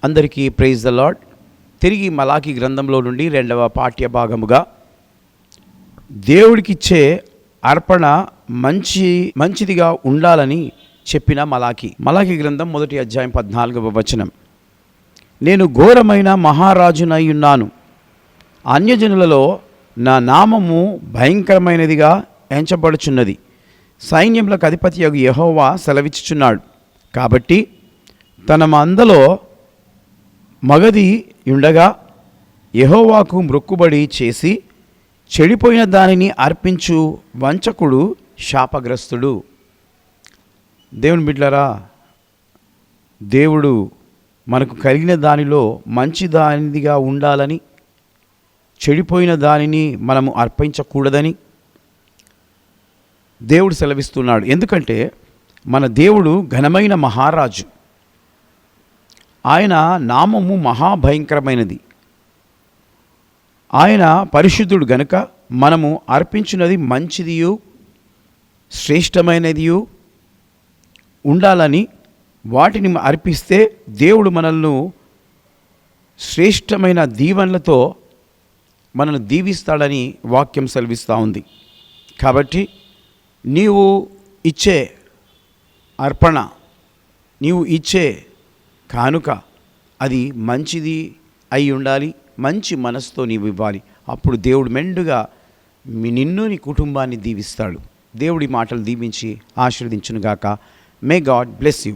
అందరికీ praise the lord. తిరిగి మలాకి గ్రంథంలో నుండి 2వ పాఠ్య భాగముగా దేవుడికిచ్చే అర్పణ మంచిదిగా ఉండాలని చెప్పిన మలాకి గ్రంథం 1వ అధ్యాయం 14వ వచనం. నేను ఘోరమైన మహారాజునై ఉన్నాను, అన్యజనులలో నా నామము భయంకరమైనదిగా ఎంచబడుచున్నది, సైన్యములకు అధిపతియగు యెహోవా సెలవిచ్చుచున్నాడు. కాబట్టి తన మందలో మగది ఉండగా యెహోవాకు మ్రొక్కుబడి చేసి చెడిపోయిన దానిని అర్పించు వంచకుడు శాపగ్రస్తుడు. దేవుని బిడ్డలారా, దేవుడు మనకు కలిగిన దానిలో మంచి దానిదిగా ఉండాలని, చెడిపోయిన దానిని మనము అర్పించకూడదని దేవుడు సెలవిస్తున్నాడు. ఎందుకంటే మన దేవుడు ఘనమైన మహారాజు, ఆయన నామము మహాభయంకరమైనది, ఆయన పరిశుద్ధుడు గనుక మనము అర్పించినది మంచిదియు శ్రేష్టమైనదియు ఉండాలని, వాటిని అర్పిస్తే దేవుడు మనల్ని శ్రేష్టమైన దీవెనలతో మనల్ని దీవిస్తాడని వాక్యం సెలవిస్తూ ఉంది. కాబట్టి నీవు ఇచ్చే అర్పణ, నీవు ఇచ్చే కానుక అది మంచిది అయి ఉండాలి, మంచి మనసుతో నీవు ఇవ్వాలి. అప్పుడు దేవుడు మెండుగా నిన్ను నీ కుటుంబాన్ని దీవిస్తాడు. దేవుడి మాటలు దీవించి ఆశీర్వదించునుగాక. May God bless you.